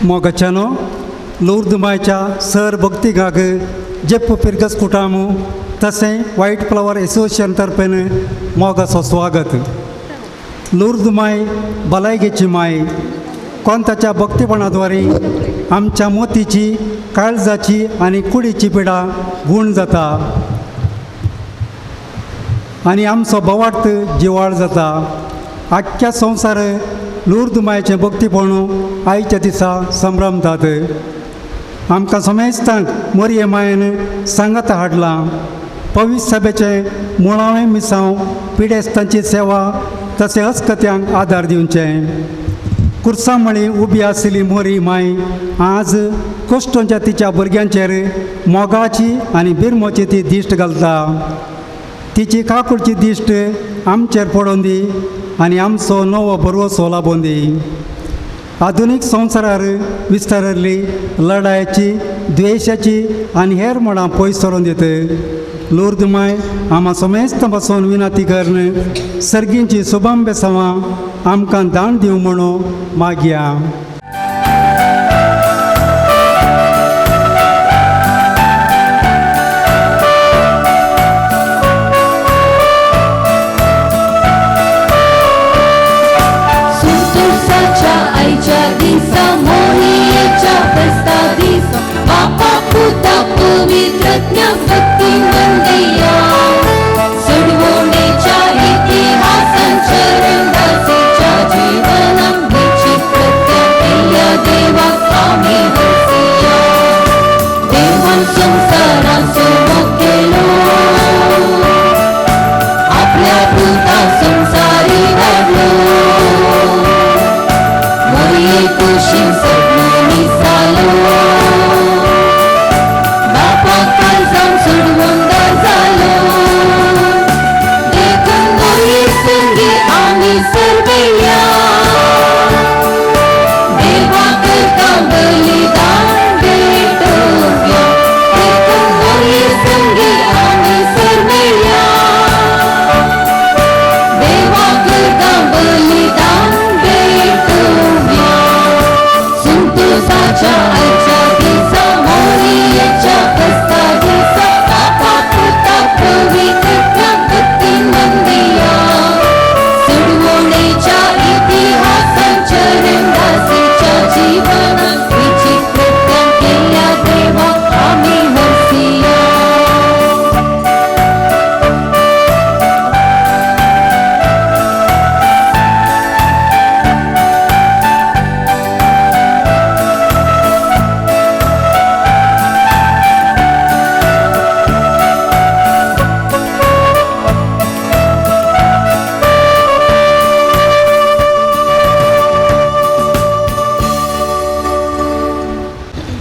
मोगचनो लूर्द मायच्या sir भक्तिगाग जेप पिरगस कुटामू तसें white flower association तर्फेन मोगाचो स्वागत. लूर्द माय भलायकेची माय कोण ताच्या भक्तीपणाद्वारे आमच्या मोतीची काळजाची आणि कुडीची पिडा गुण जाता आणि आमचो भवार्थ जिवाळ जाता. आख्ख्या संवसार लूर्द मायेचें भक्तीपणू आयच्या दिसा संभ्रमतात. आमकां समेस्तांक मोरये मायेन सांगात हाडलां. पवित्र सभेचें मुळावें मिसांव पिडेस्तांची सेवा तशें अस्कत्यांक आदार दिवचें. कुर्सामळी उबी आशिल्ली मोरी माय आज कोश्टोंच्या तिच्या भुरग्यांचेर मोगाची आनी बिरमोची ती दिश्ट घालता. तिची काकूडची दिश्ट आमचेर पडोवन दी आनी आमचो नवो भरवोसो लाबोवन दी. आधुनीक संवसारार विस्तारिल्ली लढायची द्वेशाची आनी हेर मोडां पयस सरोवन दित. लूर्द माय आम्हा समेस्त पासून विनंती करन सर्गींची शुभम बेसावां आमकां दान दिवं म्हणून मागया.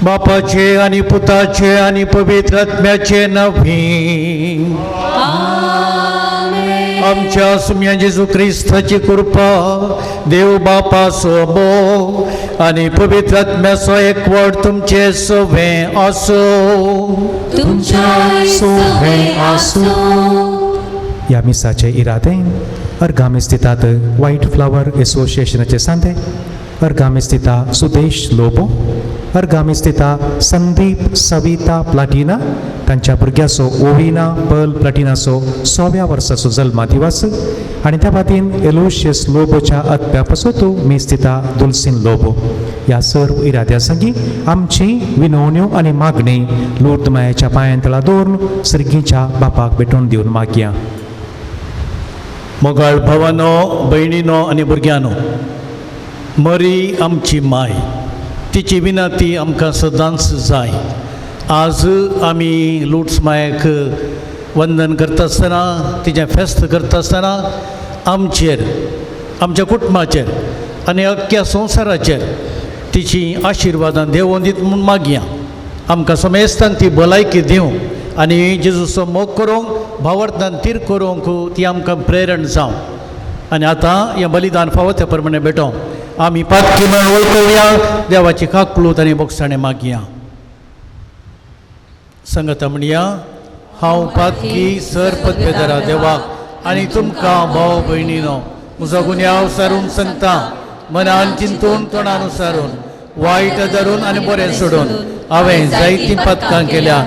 बापाचे आणि पुताचे आणि पवित्र आत्म्याचे नवी. आमच्या सुम्या जेजू ख्रिस्ताची कृपा देव बापा सोबो आणि पवित्र आत्म्याचो एकवट तुमचे सोवे असो. या मिसाचे इरादे अर्गामे स्थितात व्हाईट फ्लावर एसोसिएशनाचे सांदे अर्गामे स्थिता सुदेश लोबो अर्गामे स्थिता संदीप सविता प्लाटिना तांच्या भुरग्याचो ओविना पर्ल प्लाटिनाचो 6व्या वर्साचो जल्मा दिवस आणि त्या बातीन एलोशियस लोबोच्या आत्म्या पासोतो मी स्थिता दुलसीन लोबो. ह्या सर्व इराद्या संगी आमची विनवण्यो आणि मागणी लूर्द मायेच्या पांयांतळा दवरून सर्गीच्या बापाक भेटोवन दिवन मागया. मोगाळ भावानो, भयणीनो आणि भुरग्यानो, मरी आमची माय तिची विनंती आमकां सदांच जाय. आज आमी लूर्द मायेक वंदन करता आसतना तिचें फेस्त करता आसतना आमचेर आमच्या कुटुंबाचेर आनी अख्ख्या संवसाराचेर तिची आशिर्वादां देंवोवन दीत म्हूण मागया. आमकां समेस्तांक ती भलायकी दिवं आनी जेजूचो मोग करूंक भावार्थान तीर करूंक ती आमकां प्रेरण जावं. आनी आतां हें बलिदान फावो त्या प्रमाणे भेटोवं आमी पातकी म्हणून वळखुया. देवाची काकूळट आनी बोगसाणें मागया. संगता म्हणया, हांव पातकी सर पदवेदारा देवाक आनी तुमकां भाव भयणीनो म्हजो गुन्यांव सारून सांगता, मनान चिंतून तोंडान सारून वायट धरून आनी बरें सोडून हांवें जायतीं पथकां केल्या.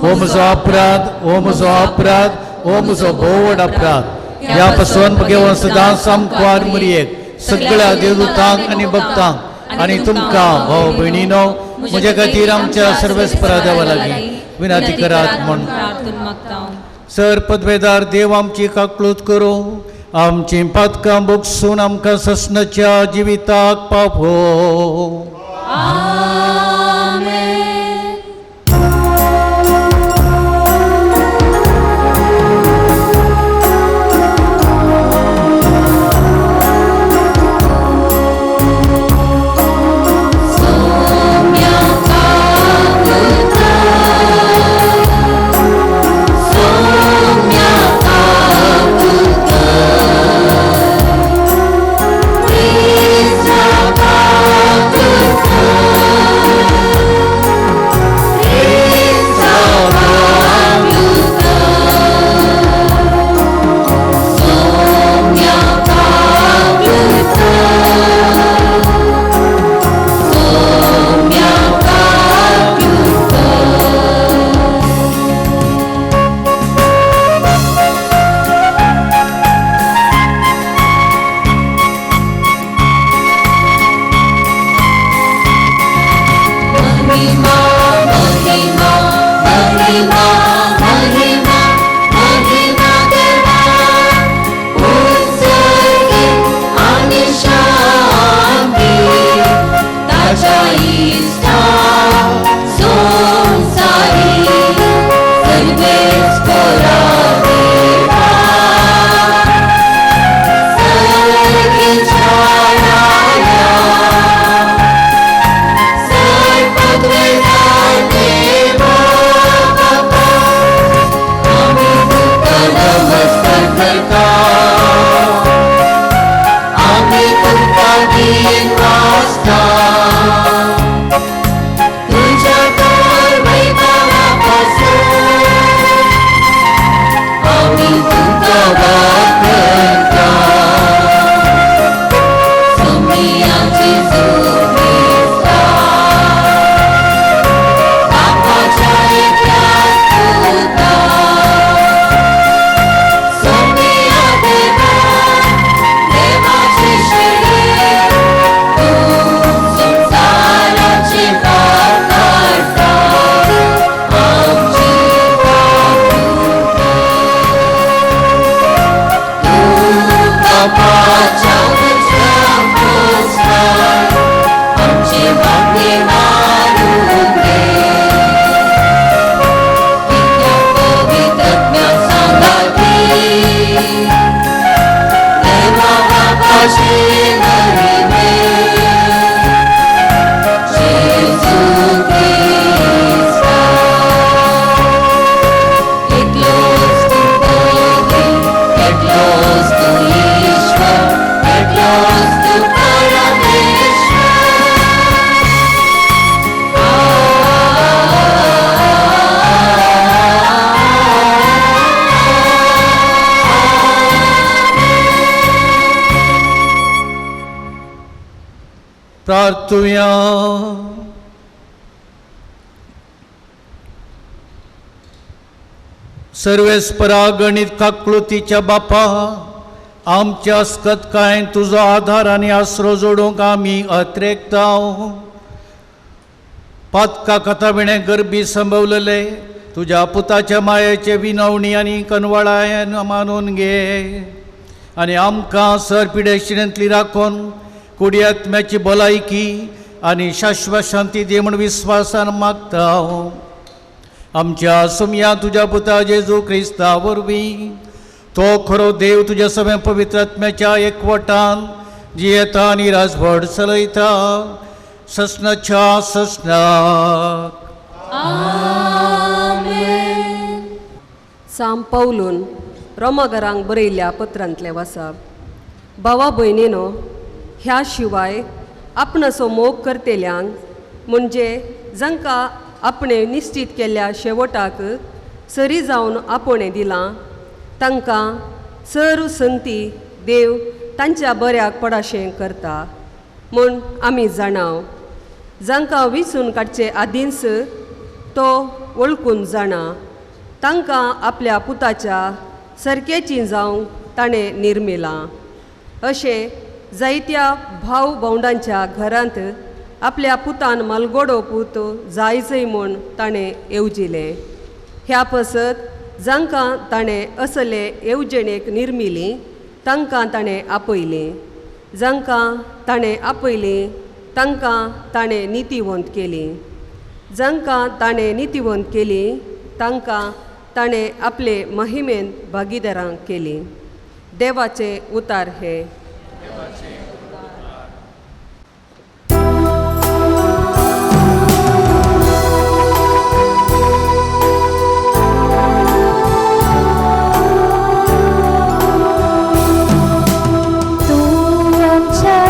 हो म्हजो अपराध, हो म्हजो अपराध, हो म्हजो भोव व्हड अपराध. ह्या पासून घेवन सदांच आमकां मरयेक सगळ्या देवदूतांक आनी भक्तांक आनी तुमकां भाव भयणीनो म्हजे खातीर आमच्या सर्वेस्परा देवा लागीं विनंती करात म्हूण प्रार्थना मागता. सर पदवेदार देव आमची काकळूत करूं, आमची पथकां भोगसून आमकां ससनाच्या जिविताक पावो. प्रार्थुया. सर्वेस्परा गणित काकळुतीच्या बापा, आमच्या अस्कतकाय तुजो आधार आनी आसरो जोडूंक आमी अत्रेकता. पातका कथाविणे गरबी संभवलेले तुज्या पुताच्या मायेचे विनवणी आनी कनवळाय मानून घे आनी आमकां सरपिडेशिणेंतली राखून कुडी आत्म्याची भलायकी आनी शाश्वत शांती दी म्हूण विस्वासान मागता. आमच्या सुमया तुज्या पुता जेजू क्रिस्ता वरवीं तो खरो देव तुज्या सगळ्या पवित्र आत्म्याच्या एकवटान जियेता आनी राजवट चलयता ससनाच्या ससनाक. साम पौलून रोमाघरांक बरयल्ल्या पत्रांतले वाचप. भावा भयणीनो, ह्या शिवाय आपणाचो मोग करतेल्यांक म्हणजे जांकां आपणे निश्चित केल्ल्या शेवटाक सरी जावन आपणे दिलां तांकां सर्व संगती देव तांच्या बऱ्याक पडाशें करता म्हूण आमी जाणाव. जांकां विसून काडचे आदींच तो वळखून जाणा, तांकां आपल्या पुताच्या सरकेची जावंक ताणें निर्मिलां. अशें जायत्या भाव भावंडांच्या घरांत आपल्या पुतान मालगोडो पूत जायचंय म्हूण ताणें येवजिलें. ह्या पसत जांकां ताणें असले येवजणेक निर्मिली तांकां ताणें आपयलीं. जांकां ताणें आपयलीं तांकां ताणें नितीवंत केलीं. जांकां ताणें नितीवंत केलीं तांकां ताणें आपले महिमेंत भागीदारां केलीं. देवाचे उतार हे. आमच्या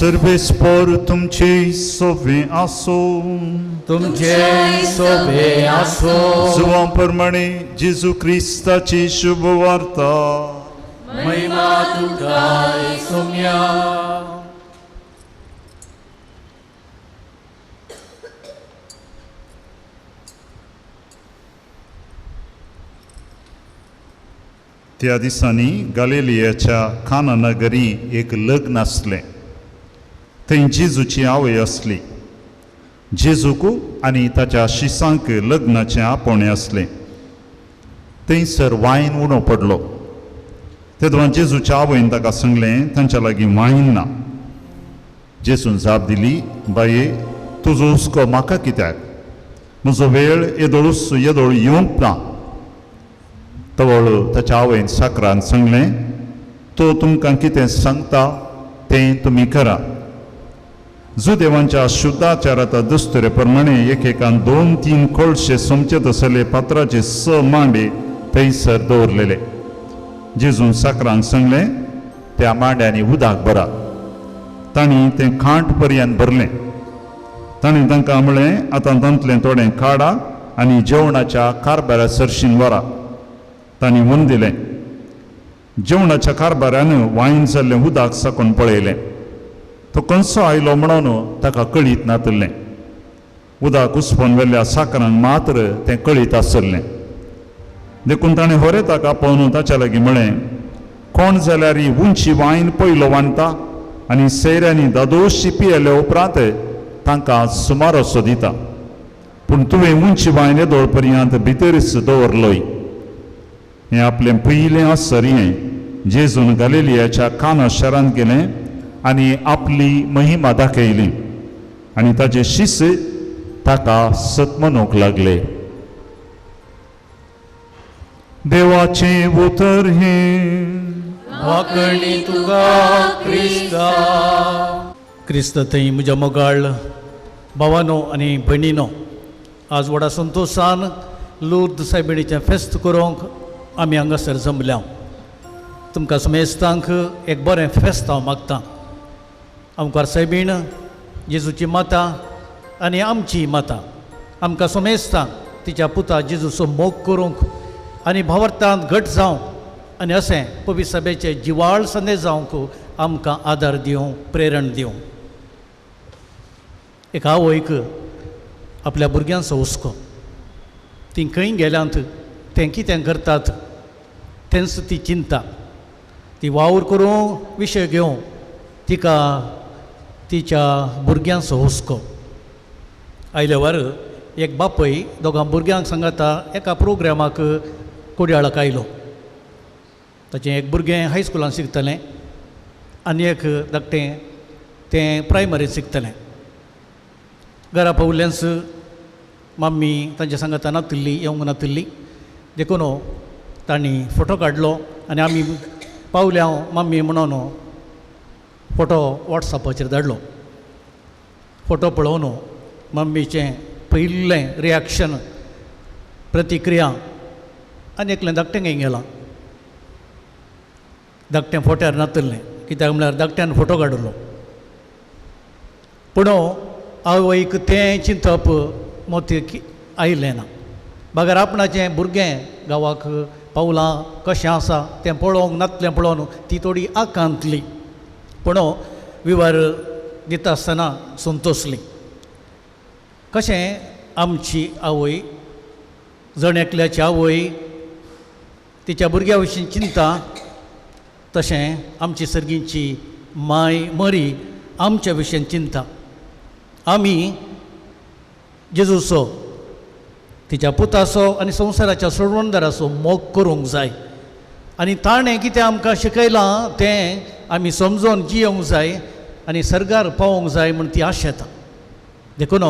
सर्वेस्पर तुमचे सोवे आसो. तुमचे सोबे आसो. सुवांप्रमाणे जेजू क्रिस्ताची शुभ वार्ता. महिमा तुका सोम्या. त्या दिसांनी गलिलियाच्या काना नगरी एक लग्न आसलें. थंय जेजूची आवय असली. जेजूक आनी ताच्या शिसांक लग्नाचें आपोवणें आसलें. थंयसर वायन उणो पडलो. तेदोन जेजूच्या आवयन ताका सांगलें तांच्या लागीं वायन ना. जेजून जाप दिली, बाये तुजो हुस्को म्हाका कित्याक? म्हजो वेळ येदोळ येवंक ना. तवळ ताच्या आवयन साकरान सांगलें, तो तुमकां कितें सांगता तें तुमी करा. जुदेवांच्या शुद्धाचाराच्या दस्तुरे प्रमाणे एकेकान 2-3 कळशे सोमचेत असले पात्राचे 6 मांडे थंयसर दवरलेले. जेजून साकरांक सांगलें, त्या मांड्यांनी उदक भरा. तांणी तें खांट पर्यंत भरलें. ताणें तांकां म्हणलें, आतां तांतलें थोडें काडा आनी जेवणाच्या कारबारा सरशीन व्हरा. तांणी व्हरून दिलें. जेवणाच्या कारबारान वायन जाल्लें उदक साकून पळयलें. तो कंसो आयलो म्हणून ताका कळीत नातलें. उदक उसपोवन व्हेल्ल्या साकरांक मात्र तें कळीत आसलें. देखून ताणें होरें ताका पळोवन ताच्या लागीं म्हळें, कोण जाल्यार ही उंची वायन पयलो वांडटा आनी सैऱ्यांनी दादोशी पियेल्या उपरांत तांकां सुमार असो दिता. पूण तुवें उंची वायन येदोळ पर्यंत भितरच दवरलोय. हें आपलें पयलें आश्चर्य जेजून गलिलियाच्या काना शारांत गेलें आनी आपली महिमा दाखयली. आनी ताचे शिष्य ताका सतमनूंक लागले. देवाचें उतर हें. वाकणी तुका क्रिस्ता. क्रिस्त थंय म्हज्या मोगाळ भावानो आनी भयणीनो, आज व्हडा संतोशान लूर्द सायबिणीचें फेस्त करूंक आमी हांगासर जमल्या. तुमकां समेस्तांक एक बरें फेस्त हांव मागतां. आमकां सायबीण जेजूची माता आनी आमची माता आमकां समेस्तांक तिच्या पुता जेजूचो मोग करूंक आनी भावार्थांत घट जावंक आनी अशें पवित्र सभेचे जिवाळ संदेश जावंक आमकां आदार दिवं, प्रेरण दिवं. एक आवयक आपल्या भुरग्यांचो हुस्को, ती खंय गेल्यांत तें कितें करतात तेंच ती चिंता. ती वावर करूं विशय घेवं तिका तिच्या भुरग्यांचो हुस्को. आयले वार एक बापय दोगां भुरग्यांक सांगाता एका प्रोग्रामाक कोडयाळाक आयलो. ताचें एक भुरगें हायस्कुलान शिकतलें आनी एक धाकटें तें प्रायमरीत शिकतलें. घरा पावल्यांस मम्मी तांच्या सांगाता नातिल्ली, येवंक नातिल्ली. देखून तांणी फोटो काडलो आनी आमी पावल्या मम्मी म्हणून फोटो वॉट्सॅपाचेर धाडलो. फोटो पळोवन मम्मीचें पयलें रिॲक्शन, प्रतिक्रिया आनी एकलें धाकटें घेवन गेलां. धाकटें फोट्यार नातलें, कित्याक म्हळ्यार धाकट्यान फोटो काडलो. पूण आवयक तें चिंतप मोतीक आयलें ना. बागर आपणाचें भुरगें गांवाक पावलां कशें आसा तें पळोवंक नातलें पळोवन ती थोडी आकांतली. पूण विवर दिता आसतना संतोसली. कशें आमची आवय, जण एकल्याची आवय तिच्या भुरग्या विशीं चिंता, तशें आमची सर्गीची माय मरी आमच्या विशयेन चिंता. आमी जेजूचो, तिच्या पुताचो आनी संवसाराच्या सोडवणदाराचो मोग करूंक जाय. आनी ताणें कितें आमकां शिकयलां तें आमी समजोन जियोंक जाय आनी सर्गार पावोंक जाय म्हूण ती आशेता. देखून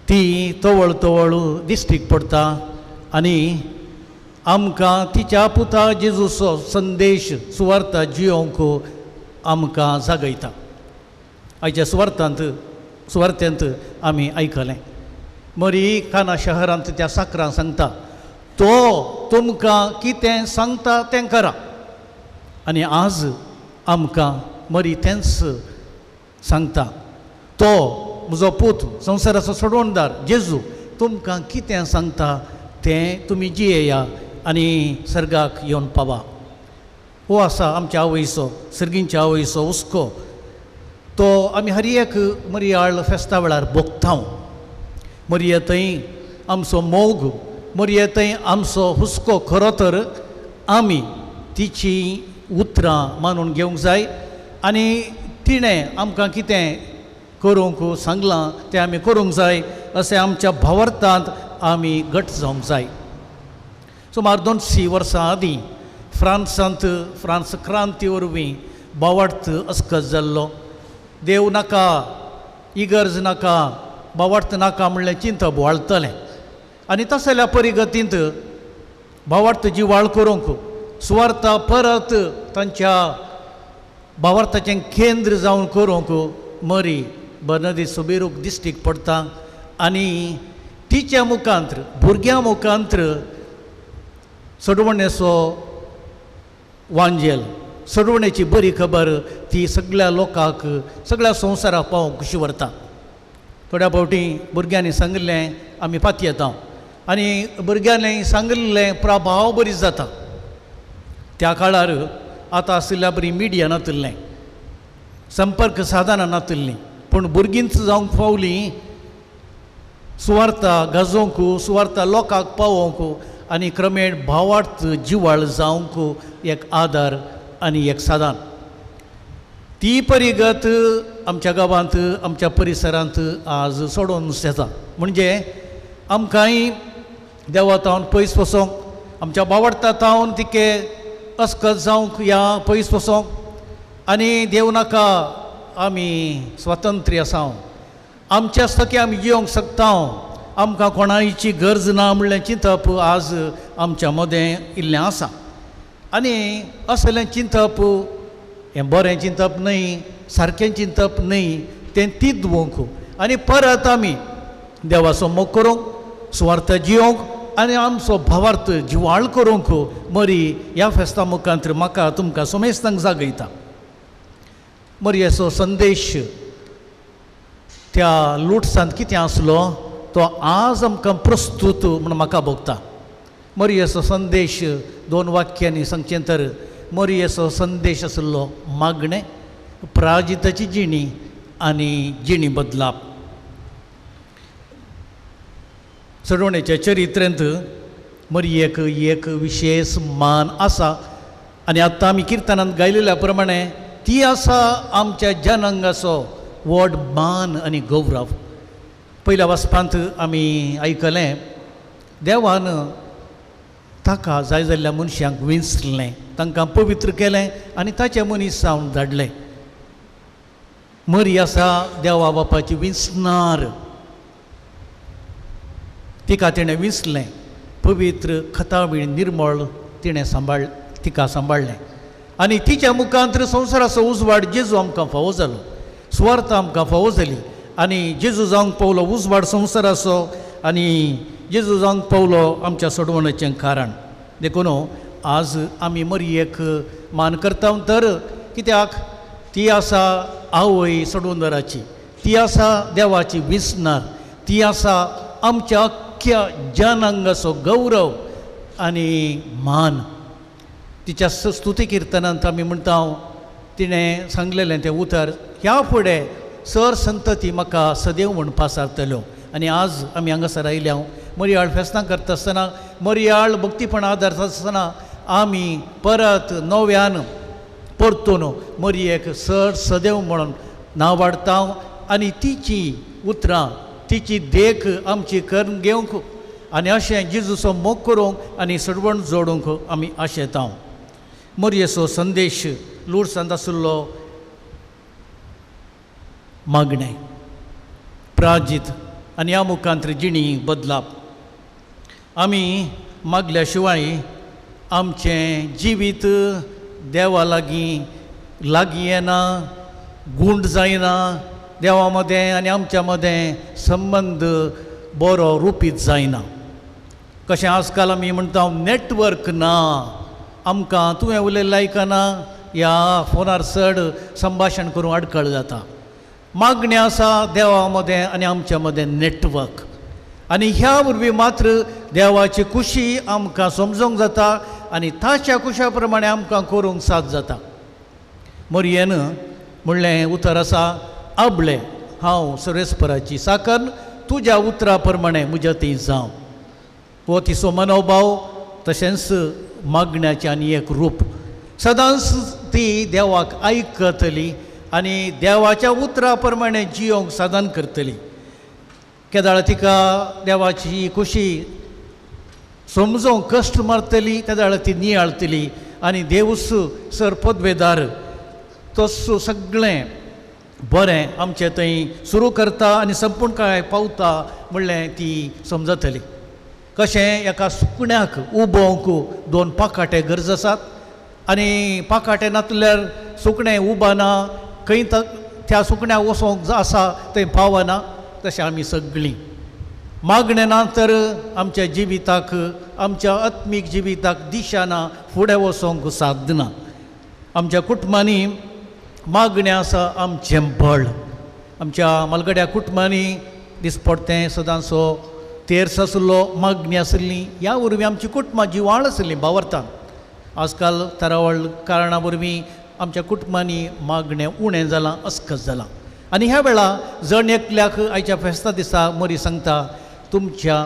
ती तवळ तवळ दिश्टीक पडटा आनी आमकां तिच्या पुता जेजूचो संदेश सुवार्ता जियोंक आमकां जागयता. आयच्या सुवार्थ्यांत आमी आयकलें, मरी काना शहरांत त्या साकरान सांगता, तो तुमकां कितें सांगता तें करा. आनी आज आमकां मरी तेंच सांगता तो म्हजो पूत संवसाराचो सोडवणदार जेजू तुमकां कितें सांगता तें तुमी जियेया आनी सर्गाक येवन पावा. हो आसा आमच्या आवयचो सर्गींच्या आवयचो हुस्को. तो आमी हर एक मरयाळ फेस्ता वेळार भोगतांव. मरये थंय आमचो मोग, मरये थंय आमचो हुस्को. खरो तर आमी तिची उतरां मानून घेवंक जाय आनी तिणें आमकां कितें करूंक सांगलां तें आमी करूंक जाय अशें आमच्या भावार्थांत आमी घट जावंक जाय. सुमार 200 वर्सां आदीं फ्रांसांत फ्रांस क्रांती वरवीं भावार्थ अस्कत जाल्लो. देव नाका, इगर्ज नाका, भावार्थ नाका म्हणलें चिंतप वाळटलें. आनी तसल्या परिगतींत भावार्थ जिवाळ करूंक सुवार्ता परत तांच्या भावार्थाचें केंद्र जावन करूंक मरी बर्नदीस सोबेरूक दिश्टीक पडटा. आनी तिच्या मुखांत्र भुरग्यां मुखांत्र सोडवणेचो वांजेल, सोडवणेची बरी खबर ती सगळ्या लोकांक, सगळ्या संवसाराक पावोवंक कशी व्हरता. थोड्या फावटी भुरग्यांनी सांगिल्लें आमी पाती येता आनी भुरग्यांनी सांगिल्लें प्रभाव बरी जाता. त्या काळार आतां आशिल्ल्या बरी मिडिया नातिल्लें, संपर्क साधनां नातिल्लीं, पूण भुरगींच जावंक पावलीं सुवार्ता गाजोवंक, सुवार्ता लोकांक पावोवंक आनी क्रमेण भावार्थ जिवाळ जावंक एक आदार आनी एक साधन. ती परिगत आमच्या गांवांत, आमच्या परिसरांत आज सोडून येता. म्हणजे आमकांय देवातावन पयस वचोंक, आमच्या भावार्थांतावन तिके अस्कत जावंक या पयस वचोंक. आनी देव नाका आमी स्वातंत्र्य आसांव, आमच्या स्थकी आमी जियोंक शकता, आमकां कोणाची गरज ना म्हणलें चिंतप आज आमच्या मदें इल्लें आसा. आनी असलें चिंतप हें बरें चिंतप न्हय, सारकें चिंतप न्हय, तें तिदवंक आनी परत आमी देवाचो मोग करूंक, सुवार्थ जियोंक आनी आमचो भावार्थ जिवाळ करूंक मरी ह्या फेस्ता मुखांत्र म्हाका तुमकां सोमेस्तांक जागयता. मरयेचो संदेश त्या लुट्सांत कितें आसलो तो आज आमकां प्रस्तूत म्हण म्हाका भोगता. मरयेचो संदेश 2 वाक्यांनी सांगचें तर मरयेचो संदेश आसलो मागणें, प्राजिताची जिणी आनी जिणी बदलाप. सोडवणेच्या चरित्रांत मरयेक एक विशेश मान आसा आनी आतां आमी किर्तनांत गायलेल्या प्रमाणे ती आसा आमच्या जनांगाचो व्हड मान आनी गौरव. पयल्या वाचपांत आमी आयकलें देवान ताका जाय जाल्ल्या मनशांक विंचलें, तांकां पवित्र केलें आनी ताचे मनीस जावन धाडलें. मरी आसा देवा बापाची विंचणार, तिका तिणें विंचलें, पवित्र खतावळ निर्मळ तिणें तिका सांबाळलें आनी तिच्या मुखांत्र संवसाराचो उजवाड जेजू आमकां फावो जालो, सुवार्थ आमकां फावो जाली आनी जेजू जावंक पावलो उजवाड संवसाराचो आनी जेजू जावंक पावलो आमच्या सोडवणेचें कारण. देखून आज आमी मरयेक मान करता तर कित्याक ती आसा आवय सोडवणदाराची, ती आसा देवाची विंचणार, ती आसा आमच्या अख्ख्या जनांगाचो गौरव आनी मान. तिच्या स्तुती किर्तनांत आमी म्हणटा तिणें सांगलेलें तें उतर ह्या फुडें सर संतती म्हाका सदैव म्हणपा सारतल्यो. आनी आज आमी हांगासर आयल्या मरयाळ फेस्तां करता आसतना, मरयाळ भक्तीपणां आदारता आसतना आमी परत नव्यान परतून मरयेक सर सदैव म्हणून नांवाडटा आनी तिची उतरां, तिची देख आमची करून घेवंक आनी अशें जेजूचो मोग करूंक आनी सडवण जोडूंक आमी आशेता. मरयेचो संदेश लुट्सांत आशिल्लो मागणें, प्राजीत आनी ह्या मुखांत्र जिणी बदलाप. आमी मागल्या शिवाय आमचें जिवीत देवा लागीं येना, गूंड जायना, देवा मदें आनी आमच्या मदें संबंद बरो रुपीत जायना. कशें आजकाल आमी म्हणटा नेटवर्क ना, आमकां तुवें उलयलें आयकना, ह्या फोनार चड संभाशण करूं आडखळ जाता. मागणी आसा देवा मदें आनी आमच्या मदें नेटवर्क. आनी ह्या वरवीं मात्र देवाची खुशी आमकां समजूंक जाता आनी ताच्या खुशा प्रमाणे आमकां करूंक साद जाता. मरयेन म्हणलें उतर आसा, आबले हांव सर्वेस्पराची साकन तुज्या उतरा प्रमाणे म्हज्या थंय जावं. हो तिचो मनोभाव. तशेंच मागण्याचें आनी एक रूप. सदांच ती देवाक आयकतली आनी देवाच्या उतरा प्रमाणे जियोंक साधन करतली. केदाळ तिका देवाची खुशी समजोवंक कश्ट मारतली, केदाळ ती नियाळतली आनी देवूस सर पदवेदार तस सगळें बरें आमचें थंय सुरू करता आनी संपूर्णकाय पावता म्हणलें ती समजतली. कशें एका सुकण्याक उबोवंक 2 पाकाटे गरज आसात आनी पाकाटे नातल्यार सुकणें उबाना, खंय त्या सुकण्याक वसोंक आसा थंय पावना. तशें आमी सगळीं मागणें ना तर आमच्या जिविताक, आमच्या आत्मीक जिविताक दिशा ना, फुडें वचोंक साद ना. आमच्या कुटुंबांनी मागणें आसा आमचें बळ. आमच्या मलगड्या कुटुंबांनी दिसपडटें सदांचो तेर्स आसलो, मागणी आसली. ह्या वरवीं आमची कुटुंबां जिवाळ आसलीं भावार्थान. आजकाल तरावळ कारणां वरवीं आमच्या कुटुंबांनी मागणें उणें जालां, अस्कस जालां. आनी ह्या वेळार जण एकल्याक आयच्या फेस्ता दिसा मरी सांगता, तुमच्या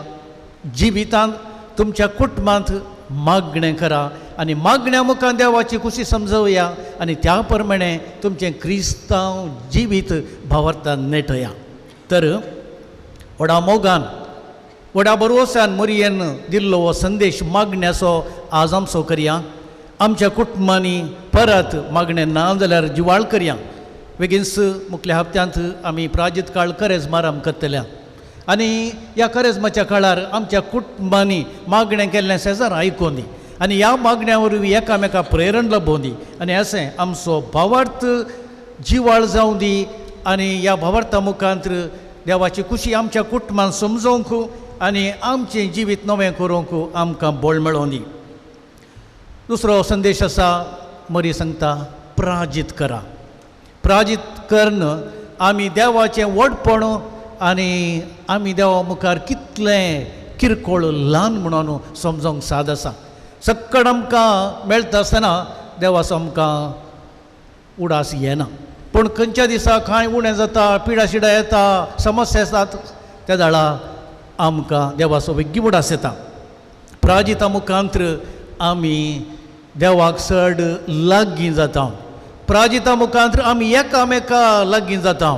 जिवितांत तुमच्या कुटुंबांत मागणें करा आनी मागण्या मुखार देवाची खुशी समजवया आनी त्या प्रमाणे तुमचें क्रिस्तांव जिवीत भावार्थान नेटया. तर व्हडा मोगान व्हडा बरोवसान मरयेन दिल्लो हो संदेश मागण्याचो आज आमचो करया. आमच्या कुटुंबांनी परत मागणें ना जाल्यार जिवाळ करया. बेगीनच मुखल्या हप्त्यांत आमी प्राजीत काळ करेजमाराम करतल्या आनी ह्या करेजमाच्या काळार आमच्या कुटुंबांनी मागणें केल्लें शेजार आयकोनी आनी ह्या मागण्या वरवीं एकामेका प्रेरण लभोवं दी आनी अशें आमचो भावार्थ जिवाळ जावं दी आनी ह्या भावार्था मुखांत देवाची खुशी आमच्या कुटुंबान समजोवंक आनी आमचें जिवीत नवें करूंक आमकां बळ मेळोवन दी. दुसरो संदेश आसा, मरी सांगता प्राजीत करा. प्राजीत कर्ण आमी देवाचें व्हडपण आनी आमी देवा मुखार कितलें किरकोळ ल्हान म्हणून समजोवंक साद आसा. सक्कड आमकां मेळटा आसतना देवाचो आमकां उडास येना. पूण खंयच्या दिसा कांय उणें जाता, पिडा शिडा येता, समस्या येतात, त्या दाळा आमकां देवाचो वेगळी उडास येता. प्राजिता मुखांत आमी देवाक चड लागीं जाता. प्राजिता मुखांत आमी एकामेका लागीं जाता.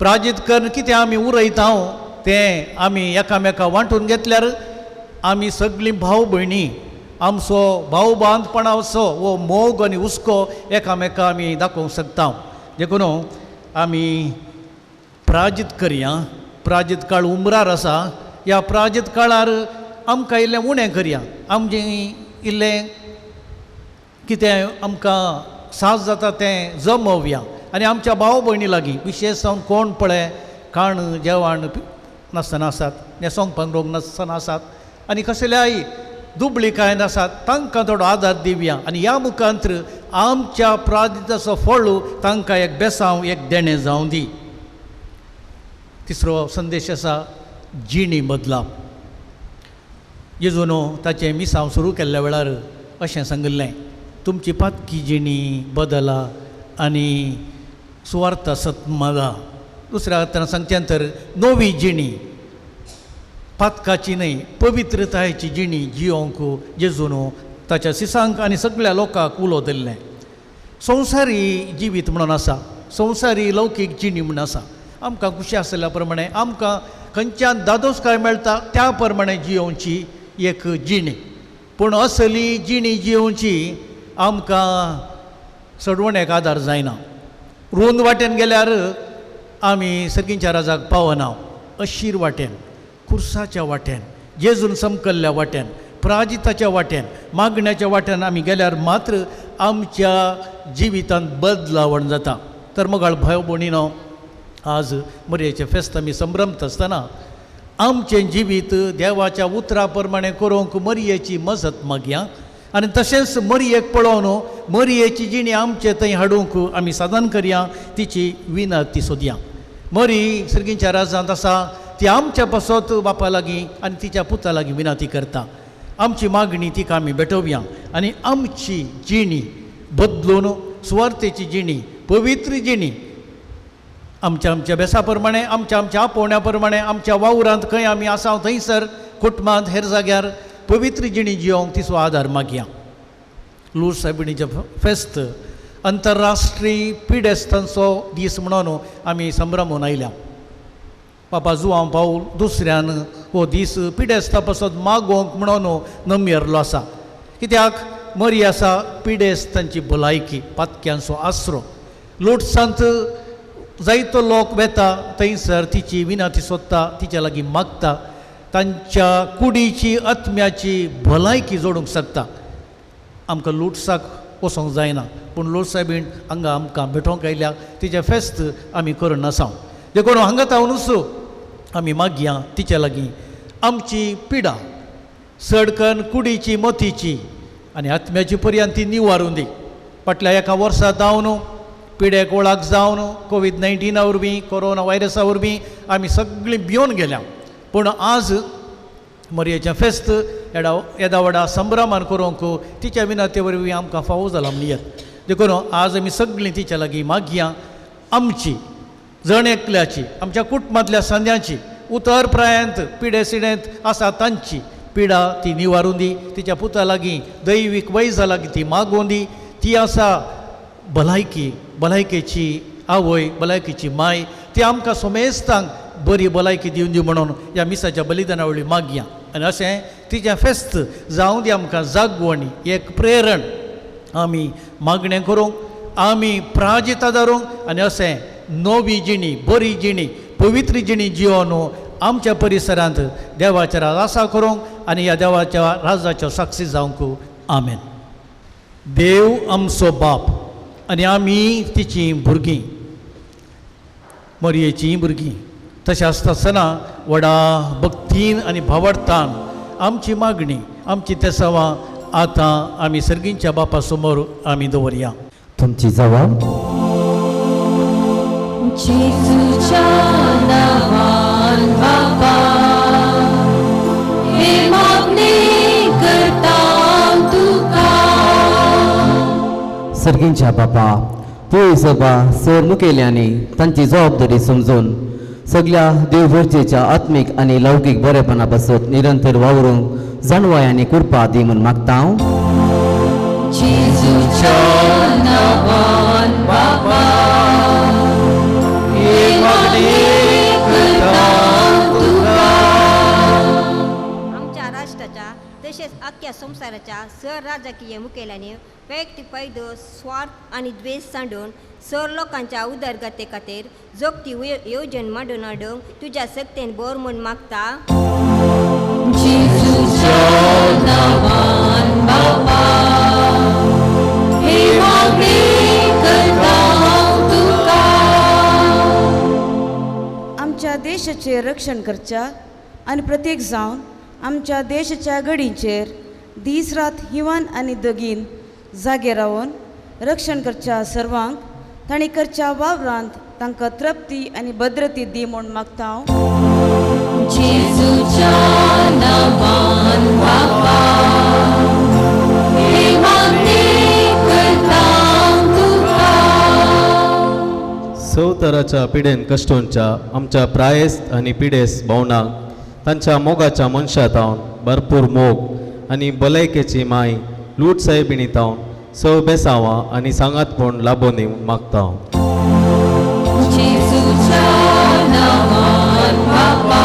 प्राजीत करून कितें आमी उरयता तें आमी एकामेका वांटून घेतल्यार आमी सगळीं भाव भयणी आमचो भाव बांदपणाचो वो मोग आनी हुस्को एकामेका आमी दाखोवंक शकता. देखून आमी प्राजीत करया. प्राजीत काळ उमरार आसा. ह्या प्राजीत काळार आमकां इल्लें उणें करया. आमचें इल्लें कितें आमकां साज जाता तें जमोवया आनी आमच्या भाव भयणी लागीं विशेश जावन कोण पळय खाण जेवण नासतना आसात, न्हेसोंक पांघरूंक नासतना आसात आनी कसल्याय दुबळी काय नासात, तांकां थोडो आदार दिवया आनी ह्या मुखांत आमच्या प्राजिताचो फळ तांकां एक बेसांव, एक देणें जावं दी. तिसरो संदेश आसा जिणी बदलाप. जेजून ताचें मिसांव सुरू केल्ल्या वेळार अशें सांगलें, तुमची पातकी जिणी बदला आनी सुवार्थ सत्मादा. दुसऱ्या अर्थान सांगचें तर नवी जिणी, पातकाची न्हय पवित्रतायेची जिणी जियोंक जेजून ताच्या सिसांक आनी सगळ्या लोकांक उलो दिल्लें. संवसारी जिवीत म्हणून आसा, संवसारी लौकीक जिणी म्हणून आसा. आमकां खुशी आसल्या प्रमाणे आमकां खंयच्यान दादोसकाय मेळटा त्या प्रमाणे जियोवची एक जिणी. पूण असली जिणी जियोवची आमकां सडवण्याक आदार जायना. रुंद वाटेन गेल्यार आमी सर्गींच्या राजाक पावना. अशीर वाटेन, खुर्साच्या वाटेन, जेजून समकल्ल्या वाटेन, प्राजिताच्या वाटेन, मागण्याच्या वाटेन आमी गेल्यार मात्र आमच्या जिवितांत बदलावण जाता. तर मोगाळ भाव भयणीनो, आज मरयेचें फेस्त आमी संभ्रमत आसतना आमचें जिवीत देवाच्या उतरा प्रमाणे करूंक मरयेची मजत मागया आनी तशेंच मरयेक पळोवन मरयेची जिणी आमचे थंय हाडूंक आमी साधन करया, तिची विनंती सोदया. मरी सर्गींच्या राजांत आसा, ती आमच्या पासत बापा लागीं आनी तिच्या पुता लागीं विनंती करता. आमची मागणी तिका आमी भेटोवया आनी आमची जिणी बदलून सुवार्थेची जिणी, पवित्र जिणी, आमच्या बेसा प्रमाणे, आमच्या आपोवण्या प्रमाणे, आमच्या वावरांत खंय आमी आसा थंयसर कुटुंबांत हेर जाग्यार पवित्र जिणी जियोंक तिचो आदार मागया. लूर्द सायबिणीचें फेस्त अंतरराष्ट्रीय पिडेस्तांचो दीस म्हणून आमी संभ्रमून आयल्या. पापा जुआंव पाऊल दुसऱ्यान हो दीस पिडेस्तां पासत मागोवंक म्हणून नमयरलो आसा. कित्याक मरी आसा पिडेस्तांची भलायकी, पातक्यांचो आसरो. लोटसांत जायतो लोक वेता थंयसर तिची विनंती सोदता, तिच्या लागीं मागता, तांच्या कुडीची आत्म्याची भलायकी जोडूंक शकता. आमकां लुटसाक वचोंक जायना, पूण लूर्द सायबीण हांगा आमकां भेटोवंक आयल्या. तिचें फेस्त आमी करून आसा. देखून हांगा तावनूच आमी मागया तिच्या लागीं आमची पिडा सडकन कुडीची मोतीची आनी आत्म्याची पर्यंत ती निवारून दी. फाटल्या एका वर्सा जावन पिड्याक वळख जावन कोविड-19 वरवीं, कोरोना व्हायरसा वरवीं आमी सगळीं भिवन गेल्या. पूण आज मरयेचें फेस्त येदा व्हडा संभ्रमान करूंक तिच्या विनंते वरवीं आमकां फावो जाला म्हणयात. देखून आज आमी सगळीं तिच्या लागीं मागया आमची जण एकल्याची, आमच्या कुटुंबांतल्या संद्याची, उतर प्रायांत पिडे सिडेंत आसा तांची पिडा ती निवारून दी. तिच्या पुता लागीं दैवीक वैजा लागीं ती मागोवन दी. ती आसा भलायकेची आवय, भलायकेची माय. ती आमकां सोमेस्तांक बरी भलायकी दिवन दी म्हणून ह्या मिसाच्या बलिदाना वरवीं मागया. आनी अशें तिचें फेस्त जावं दी आमकां जागवणी, एक प्रेरण आमी मागणें करूंक, आमी प्राजिता धरूंक आनी अशें नवी जिणी, बरी जिणी, पवित्र जिणी जियोन आमच्या परिसरांत देवाच्या राज आसा करूंक आनी ह्या देवाच्या राजाच्यो साक्षी जावंक. आमेन. देव आमचो बाप आनी आमी तिची भुरगीं, मरयेचीं भुरगीं. तशें आसतना व्हडा भक्तीन आनी भावार्थान आमची मागणी, आमची तेसावां आतां आमी सर्गींच्या बापा समोर आमी दवरया. तुमची जबाब जेजूच्या नांवान बापा, हे मागणी करता तुका. सर्गींच्या बापा, तूं सभा सर मुखेल्यांनी तांची जबाबदारी समजून सगळ्या देवभरचेच्या आत्मीक आनी लौकीक बरेपणा पासत निरंतर वावरूंक जाणवाय आनी कृपा दी म्हूण मागता हांव. जेजूच्या नांवान बापा, हे मागणी करता तुका. आमच्या राष्ट्राच्या तसेच अख्ख्या संवसाराच्या सर राजकीय मुखेल्यांनी वैयक्तीक फायदो, स्वार्थ आनी द्वेष सांडून सर लोकांच्या उदरगते खातीर जोगती येवजण मांडून हाडूंक तुज्या सक्तेन बोर म्हूण मागता. जेजूच्या नांवान बापा, हे मागणी करता तुका. आमच्या देशाचे रक्षण करच्या आनी प्रत्येक जावन आमच्या देशाच्या गडींचेर दीस रात हिवान आनी दगीन जागे रावन रक्षण करच्या सर्वांक तांणी करच्या वावरांत तांकां तृप्ती आनी भद्रती दी म्हूण मागता हांव. जेजूच्या नांवान बापा, हे मागणी करता तुका. सवतराच्या पिडेन कश्टोंच्या आमच्या प्रायेस्त आनी पिडेस भोवनाक तांच्या मोगाच्या मनशातावन भरपूर मोग आनी भलायकेची माय लूट सायबिणी तावन सव बेसावां आनी सांगातपण लाबोवन दिवंक मागता हांव. जेजूच्या नांवान बापा,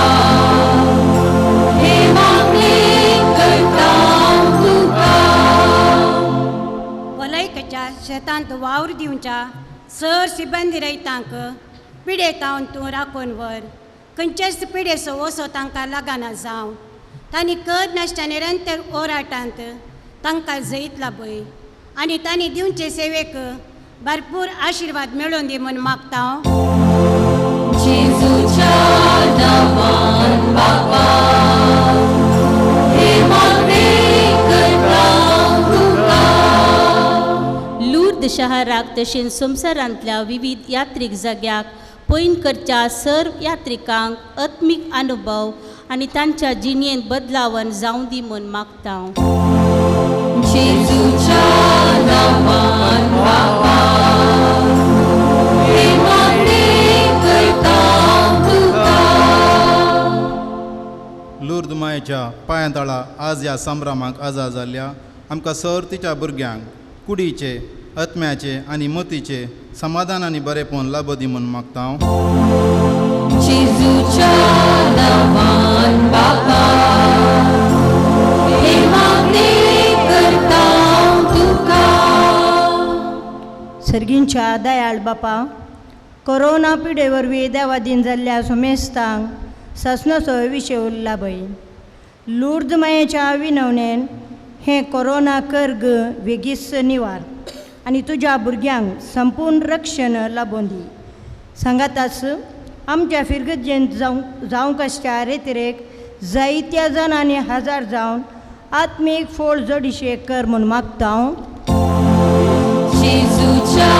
हे मागणी करता तुका. भलायकेच्या शेतांत वावर दिवच्या सर सिबंदी रयतांक पिडेतावन तूं राखून व्हर. खंयचेच पिडेचो वसो तांकां लागना जावं. तांणी कर नासता निरंतर ओराटांत तांकां जैत लाभय आनी तांणी दिवचे सेवेक भरपूर आशिर्वाद मेळोवन दी म्हूण मागता हांव. जेजूच्या नांवान बापा, हे मागणी करता तुका. शहराक तशेंच संवसारांतल्या विविध यात्रीक जाग्याक पयन करच्या सर्व यात्रिकांक आत्मीक अनुभव आनी तांच्या जिणेंत बदलावन जावं दी म्हूण मागता जेजूच्या नांवान बापा हे मागणे करता तुका लूर्द मायेच्या पांयतळा आज ह्या संभ्रमाक आजा जाल्ल्या आमकां सर्तीच्या भुरग्यांक कुडीचे आत्म्याचे आनी मतीचे समाधान आनी बरेपण लाभ दी म्हूण मागता हांव. जेजूच्या नांवान बापा हे मागणे करता तुका सर्गींच्या दयाळ बापा कोरोना पिडे वरवीं देवादीन जाल्ल्या सोमेस्तांक ससनोचो विशय उरला पळय. लूर्द मायेच्या विनवणेन हें कोरोना कर्ग बेगीच निवार आनी तुज्या भुरग्यांक संपूर्ण रक्षण लाबोवन दी. सांगाताच आमच्या फिरगजेंत जावंक आसच्या रेतिरेक जायत्या जाणांनी हजार जावन आत्मीक फोळ जोडिशे कर म्हूण मागता हांव. जेजूच्या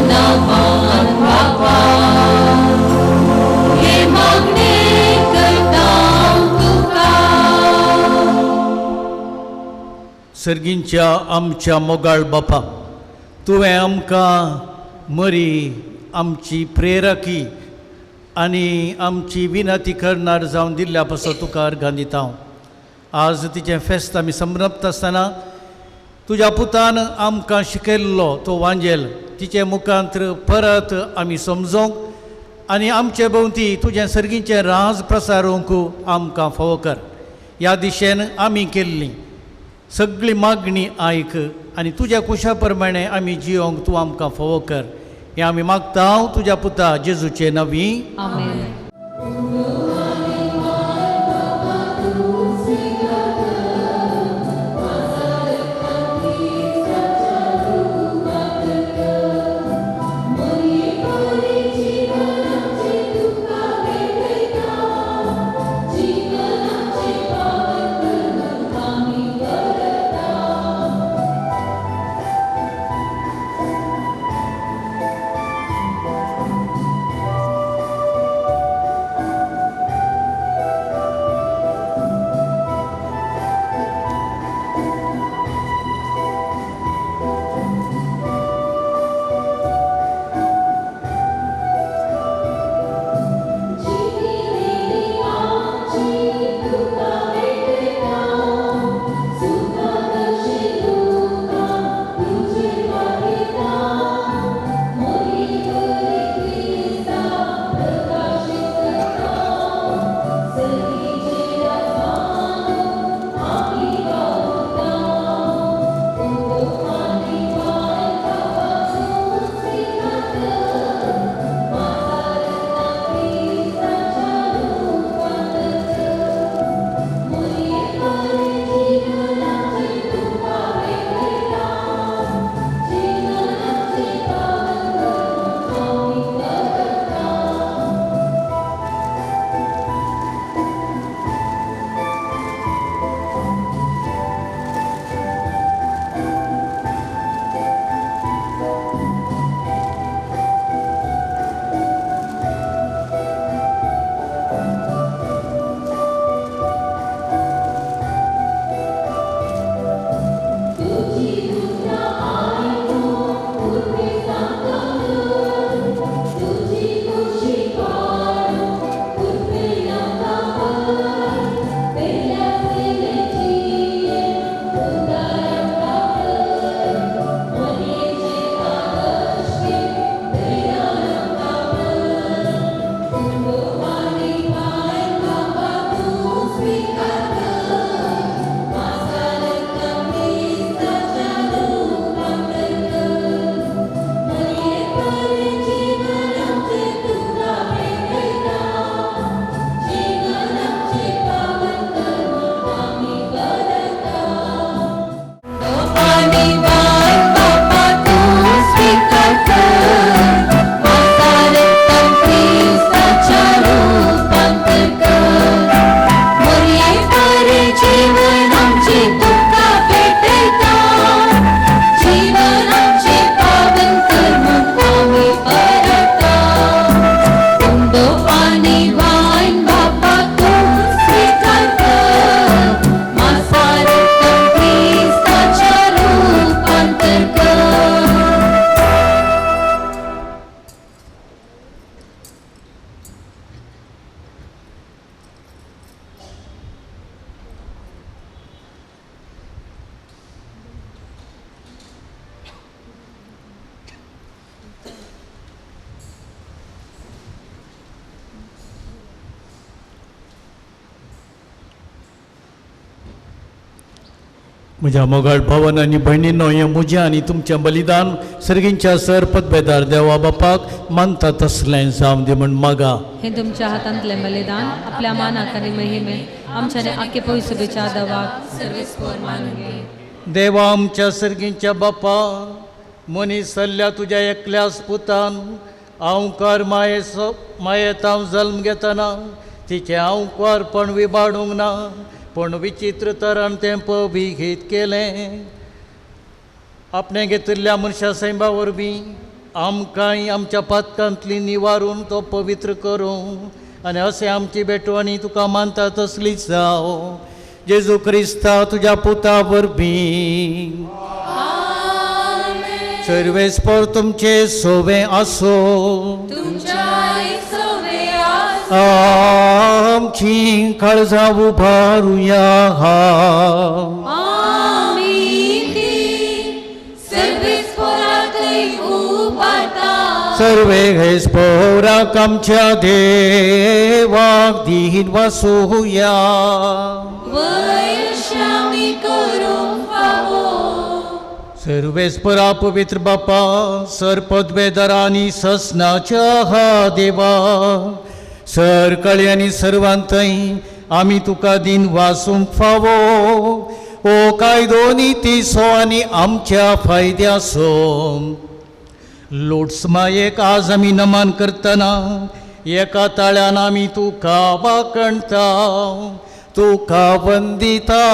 नांवान बापा हे मागणे करता तुका सर्गींच्या आमच्या मोगाळ बापा तुवें आमकां मरी आमची प्रेरकी आनी आमची विनती करणार जावन दिल्ल्या पासो तुका अर्घां दिता हांव. आज तिचें फेस्त आमी संभ्रमता आसतना तुज्या पुतान आमकां शिकयल्लो तो वांजेल तिचे मुखांत्र परत आमी समजोंक आनी आमचे भोंवती तुजें सर्गीचें राज प्रसारूंक आमकां फावो कर. ह्या दिशेन आमी केल्ली सगळी मागणी आयक आनी तुज्या कुशा प्रमाणे आमी जियोंक तूं आमकां फावो कर. हें आमी मागता तुज्या पुता जेजूचे नवी. आमेन. म्हज्या मोगाळ भावन आनी भयणींनो, हें म्हजें आनी तुमचें बलिदान सर्गींच्या सर पदवेदार देवा बापाक मानता तसलें जावं दी म्हण मागा. हे तुमच्या हातांतलें बलिदान आपल्या मानाक आनी महिमे आमच्याने आख्खे पयसुबेच्या दवाक सर्वेस्पर मानून घे. देवा आमच्या सर्गींच्या बापा, मनीस जाल्ल्या तुज्या एकल्याच पुतान आवकार मायेत हांव जल्म घेतना तिचें आवकारपण विबाडूंक ना, पण विचित्र तरान तें पविहीत केलें. आपणे घेतिल्ल्या मनशा सैमा वरवीं आमकांय आमच्या पातकांतली निवारून तो पवित्र करूं आनी अशें आमची बेटवणी तुका मानता तसली जावं. जेजू क्रिस्ता तुज्या पुता वरवीं सर्वेस्पर तुमचे सोवे आसो. आमची काळजां उबारुया. सर्वे हेस्पराक आमच्या देवाक दीन वासुया. सर्वेस्परा पवित्र बापा, सर पदवेदारा आनी ससनाच्या हा देवा, सर कळे आनी सर्वांतय आमी तुका दिन वासूंक फावो. ओ कायदो नितीसो आनी आमच्या फायद्यासो. लोट्स मायेक आज आमी नमन करतना एका ताळ्यान आमी तुका वाकणता, तुका वंदिता,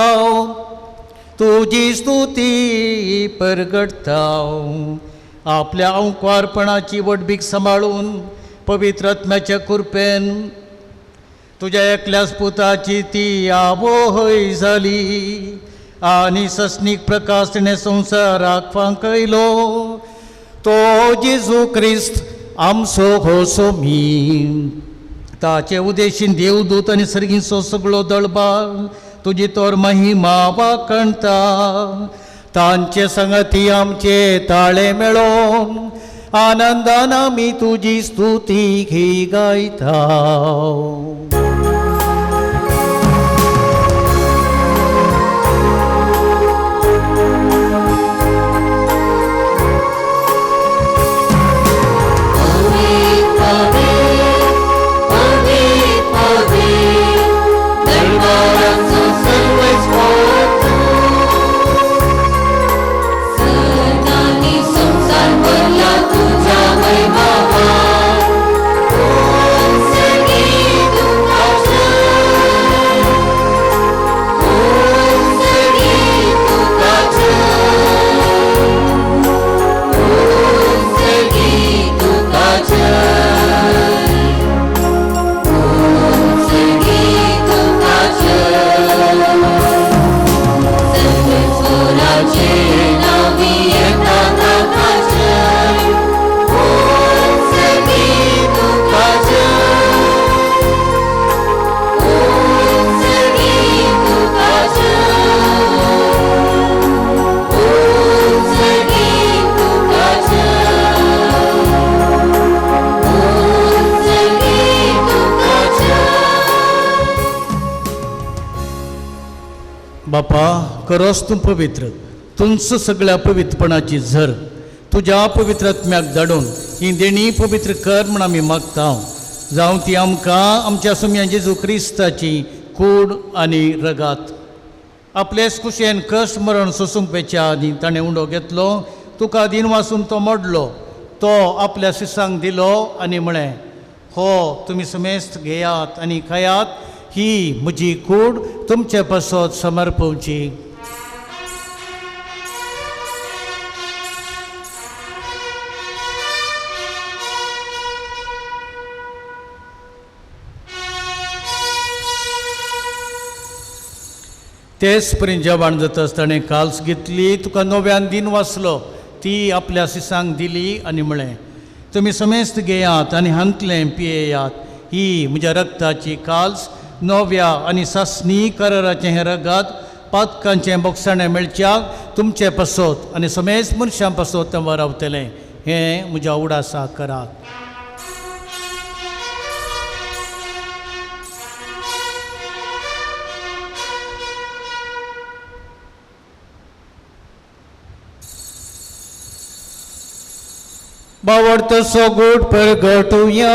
तुजी स्तुती परगडता. आपल्या अंकवारपणाची वडबीक सांबाळून पवित्र आत्म्याच्या कृपेन तुज्या एकल्याच पुताची ती आवय जाली आनी सस्नीक प्रकाश तिणें संवसाराक फांकयलो. तो जेजू क्रिस्त आमचो हो सोमी, ताचे उदेशीन देवदूत आनी सर्गीचो सगळो दळबार तुजी तोर महिमा वाकणता. तांचे संगती आमचे ताळे मेळोन आनंदान आमी तुजी स्तुती ही गायता. बापा, करोस तूं पवित्र, तुंच सगळ्या पवित्रपणाची झर तुज्या पवित्र आत्म्याक धाडून ही देणी पवित्र कर म्हण आमी मागता. जावं ती आमकां आमच्या सुम्या जेजू क्रिस्ताची कूड आनी रगात. आपलेच कुशेन कश्ट मरण सोसूंक पेच्या आदी ताणें उंडो घेतलो, तुका दिन वासून तो मोडलो, तो आपल्या शिसांक दिलो आनी म्हळें, हो तुमी समेस्त घेयात आनी खायात, ही म्हजी कूड तुमचे पासत समर्पवची. तेच पर्यंत जेवण जाताच ताणें काल्स घेतली, तुका नव्यान दिन वाचलो, ती आपल्या शिसांक दिली आनी म्हळें, तुमी समेस्त घेयात आनी हांतलें पियेयात, ही म्हज्या रक्ताची काल्स, नव्या आनी सासणी कराराचें हें रगत पातकांचें बोगसाणें मेळच्याक तुमचे पासत आनी समेस्त मनशां पासत तें रावतलें. हें म्हज्या उडासा करात. बावड तसो गोड परगटुया.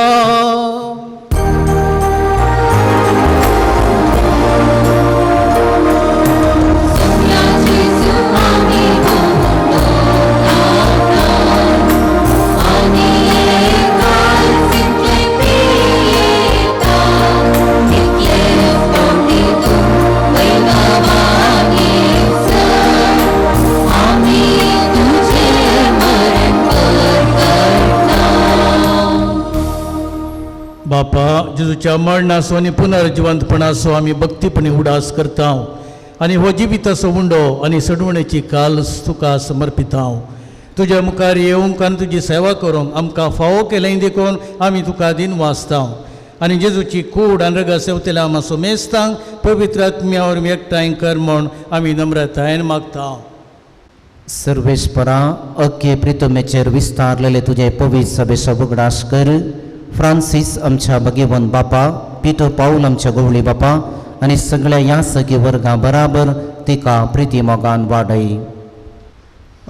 बापा जेजूच्या मरणासो आनी पुनर्जिवंतपणासो आमी भक्तीपणी उडास करता आनी हो जिविताचो उंडो आनी सडवणेची काल तुका समर्पिता. तुज्या मुखार येवंक आनी तुजी सेवा करूंक आमकां फावो केलें देखून आमी तुका दिन वाचता आनी जेजूची कूड आनी रगा सेवतेल्या आमाचो मेस्तांक पवित्र आत्म्यावर एकठांय कर म्हूण आमी नम्रतायेन मागता. सर्वेस्परा अख्खे प्रितमेचेर विस्तारलेले तुजे पवित्र सभेचो बुगडास कर. फ्रांसीस आमच्या भगिवन बापा, पिटर पाऊल आमच्या गवळी बापा आनी सगळ्या ह्या सगळी वर्गां बराबर तिका प्रिती मोगान वाडय.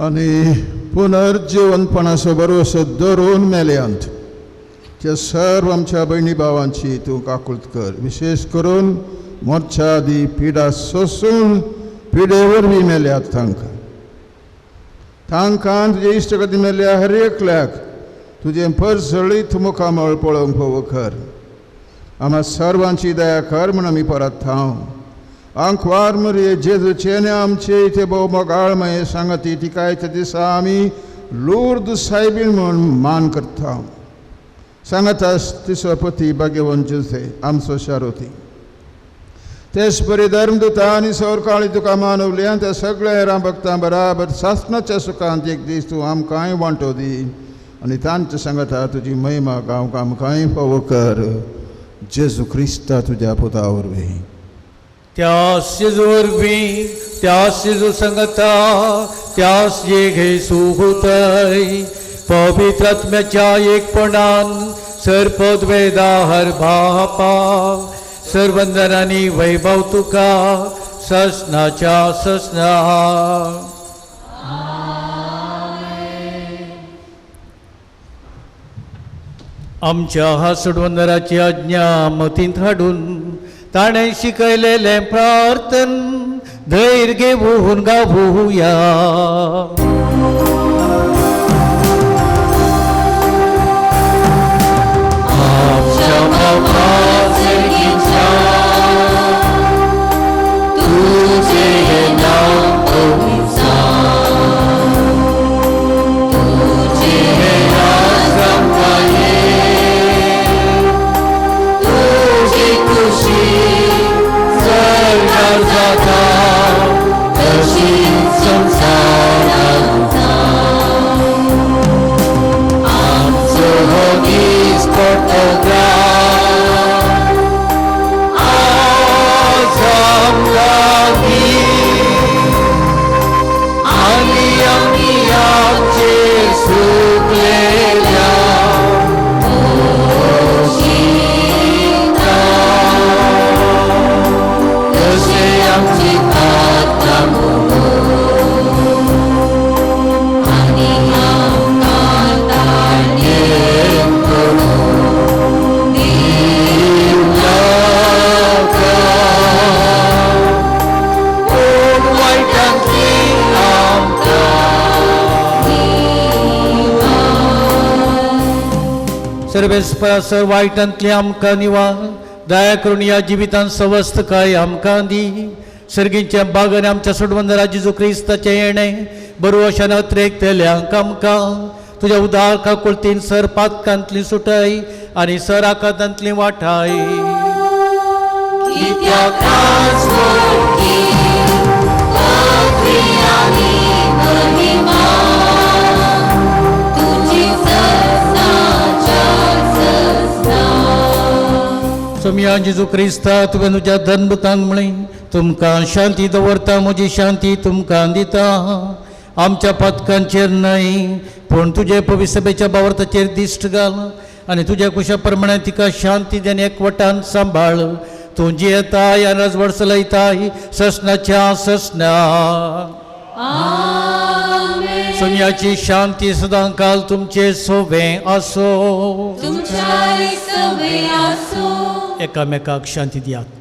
आनी पुनर्जीवनपणाचो भरवसो दवरून मेल्यांत त्या सर्व आमच्या भयणी भावांची तूं काकुळट कर. विशेष करून मोर्चा आदी पिडा सोसून पिडे वरवीं मेल्यात तांकां तुजे इश्टगती मेल्या हर एकल्याक तुजें परसळीत मुखामळ पळोवंक फोव कर. आम्हा सर्वांची दया कर म्हूण आमी परत आंकवार मरे जेजूचे आमचे इथे भोव मोगाळमये सांगती तिकायच्या दिसा आमी लूर्द सायबीण म्हूण मान करता. सांगतास तिचो पती भाग्यवन जुसे आमचो शारोती तेच बरे धर्मदुता आनी सौरकाळी तुका मानवल्या त्या सगळ्या रामभक्तां बराबर सासणाच्या सुखांत एक दीस तूं आमकांय वांटो दी आनी तांच्या सांगता तुजी महिमा गांवक आमकांय फावो कर. जेजू क्रिस्ता तुज्या पुता वरवीं त्या शिजू वरवीं त्या शिजू सांगता त्या येसू होतय पवित्र आत्म्याच्या एकपणान सरपद वेदा हर बापा सर्वंदनांनी वैभव तुका ससनाच्या ससना. आमच्या हा सडवंदराची आज्ञा मतींत हाडून ताणें शिकयलेलें प्रार्थन धैर्य घेवून गावुया. आमच्या बापा सर्गीच्या तुझें नांव पवित्र तुझें राज जाता तशी संसारांत आमचो हो दीस पडटलो आज आमकां आनी आमी आमचेर सुकलेल्या आमची आनी आमकां ताणें करून दिवला कोण वायटांतली सर्वेस्परा सर वायटांतली आमकां निवार दया करून या जिवितांत सवस्त काय आमकां दी. सर्गीच्या बागान आमच्या सोडवंदरा जेजू क्रिस्ताचें येणें बरो अशान अत्रेक तेल्यांक आमकां तुज्या उदार काकुळतीन सर पातकांतली सुटाय आनी सर आकांतांतली वाठाय. सोम्या जेजू क्रिस्ता तुवें तुज्या धनभुतांक म्हळें तुमकां शांती दवरता म्हजी शांती तुमकां दिता. आमच्या पथकांचेर न्हय पूण तुजे पवित्र सभेच्या बावरताचेर दिश्ट घाल आनी तुज्या कुशा प्रमाणे तिका शांती देन एकवटान सांबाळ. तूं जियेताय आनी राजवट चलयताय ससनाच्या ससना. सुन्याची शांती सदां काल तुमचे सोबे असो. तुमच्याय सोबे आसो. एकामेकाक शांती दियात.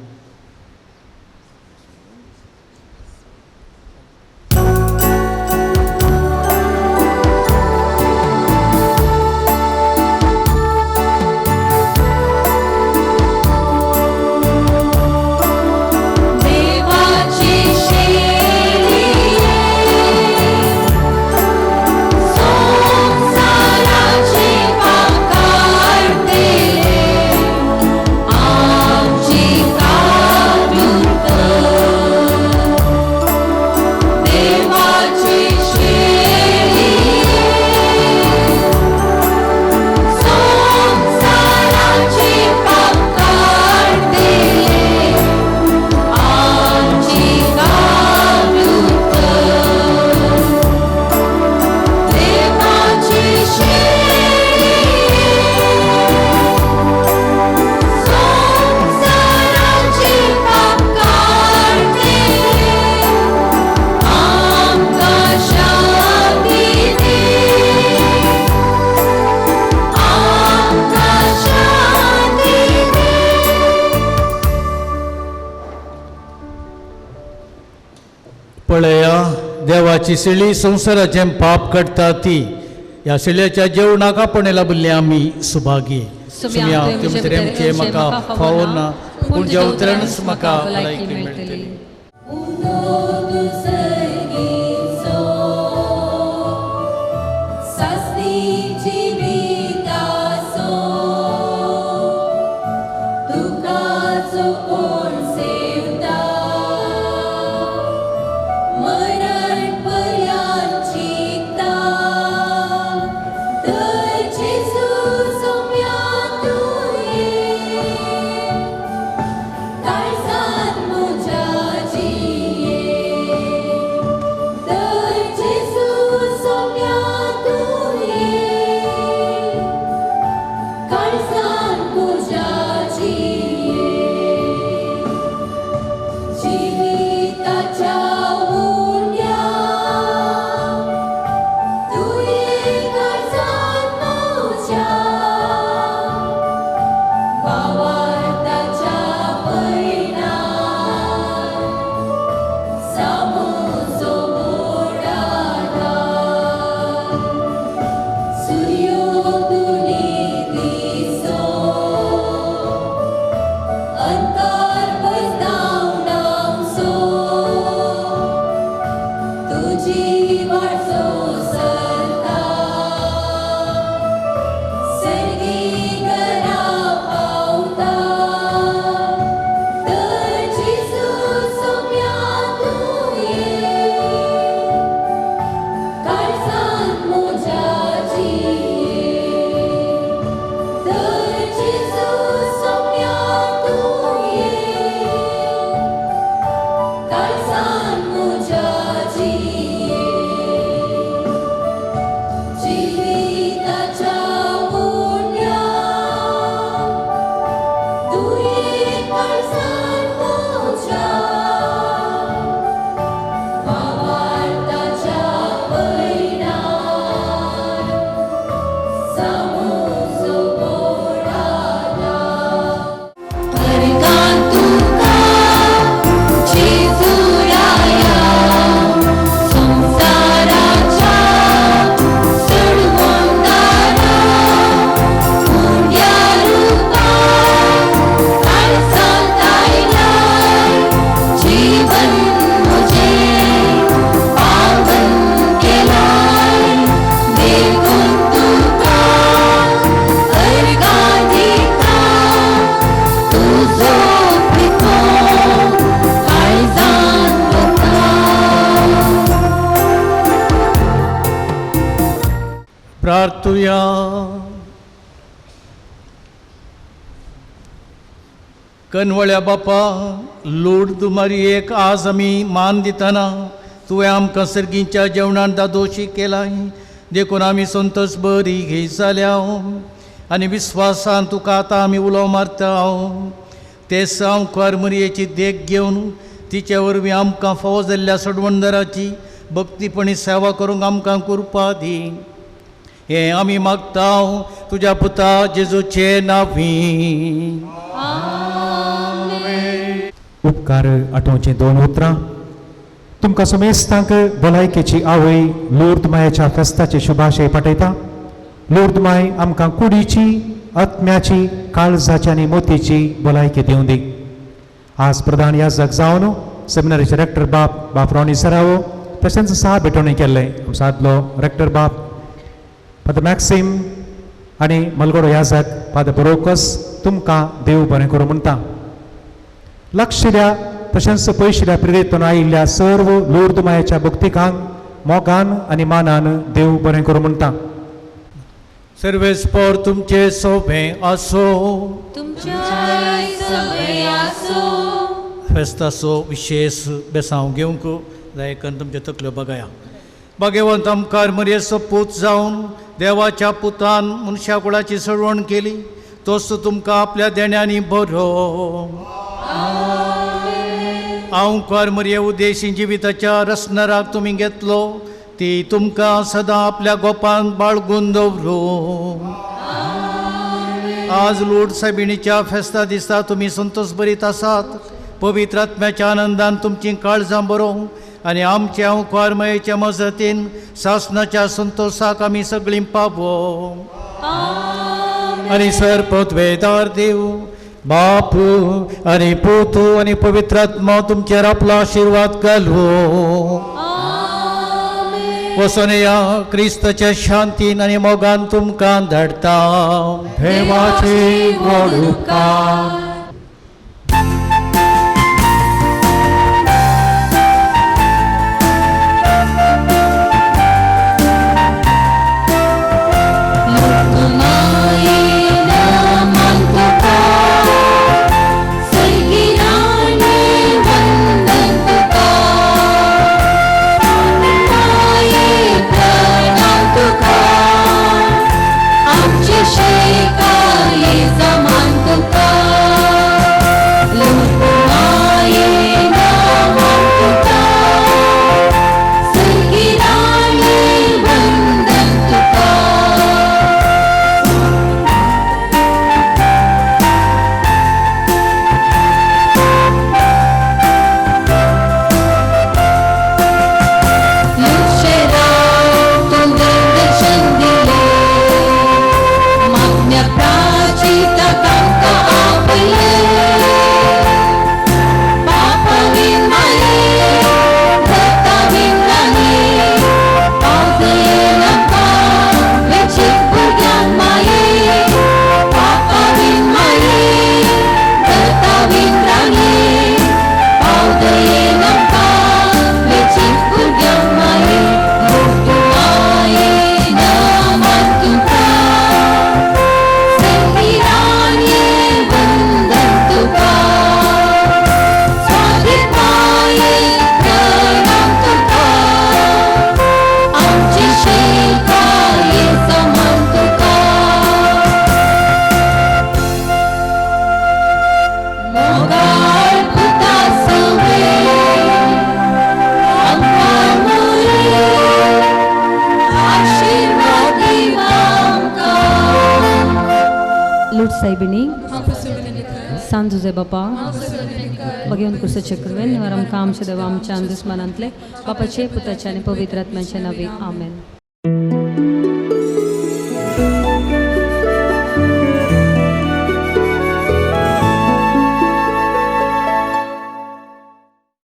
पळया देवाची शिळी संसाराचें पाप काडटा ती. ह्या शिळ्याच्या जेवणाका पण लाभले आमी सुभागी. सुम्या तुमचे म्हाका फावो ना पूण जेवतल्यानच म्हाका भलायकी मेळटली. प्रार्थुया. कनवळ्या बापा लूर्द मारयेक आज आमी मान दितना तुवें आमकां सर्गीच्या जेवणान दादोशी केलाय. देखून आमी संतोश बरी घे जाल्या आनी विस्वासान तुका आतां आमी उलो मारता. ते सांवकार मरयेची देख घेवन तिचे वरवीं आमकां फावो जाल्ल्या सडवणदाराची भक्तीपणी सेवा करूंक आमकां कृपा दी. हें आमी मागता तुज्या पुता जेजूचे नांवी. उपकार आठवचे 2 उतरां. तुमकां समेस्तांक भलायकेची आवय लूर्द मायेच्या फेस्ताचे शुभाशय पाठयता. लूर्द माय आमकां कुडीची, आत्म्याची, काळजाची आनी मोतीची भलायकी दिवं दी. आज प्रधान याजक जावन सेमिनारीचे रेक्टर बाप रॉनी सरावो तशेंच 6 भेटवणी केल्ले आमचो आदलो रेक्टर बाप फादर मॅक्सिम आनी मलगोडो याजक फादर बरोकस तुमकां देव बरें करूं म्हणटा. लक्षिल्या तशेंच पयशिल्या प्रेरीतून आयिल्ल्या सर्व लूर्द मायेच्या भक्तिकांक मोगान आनी मानान देव बरें करूं म्हणटा. सर्वेस्पोर तुमचे सोबे आसो. फेस्ताचो विशेष बेसांव घेवंक जाय करून तुमचे तकल्यो बगाया. भगवंत आमकां मरयेचो पूत जावन देवाच्या पुतान मनशा कुळाची सळवण केली तोच तुमकां आपल्या देण्यांनी बरो. हांव कार मरये उद्देशी जिविताच्या रसनराक तुमी घेतलो ती तुमकां सदां आपल्या गोपान बाळगून दवरूं. आज लूर्द सायबिणीच्या फेस्ता दिसा तुमी संतोश भरीत आसात. पवित्र आत्म्याच्या आनंदान तुमची काळजां बरो आनी आमच्या ओंकार मयेच्या मजतीन सासणाच्या संतोषाक आमी सगळीं पावो. आनी सरपतवेदार देव बाप आनी पूत आनी पवित्र आत्मा तुमचेर आपलो आशिर्वाद घालूं. वचून या क्रिस्ताच्या शांतीन आनी मोगान तुमकां धाडटा. देवाची गोड उपकार. सायबिणी सांज जुजे बापा भगवंत कुर्साचे कृपेन वर आमकां आमच्या देवा आमच्या दुस्मानांतले बापाचे पुताचे आनी पवित्र आत्म्याचे नांवे आमेन.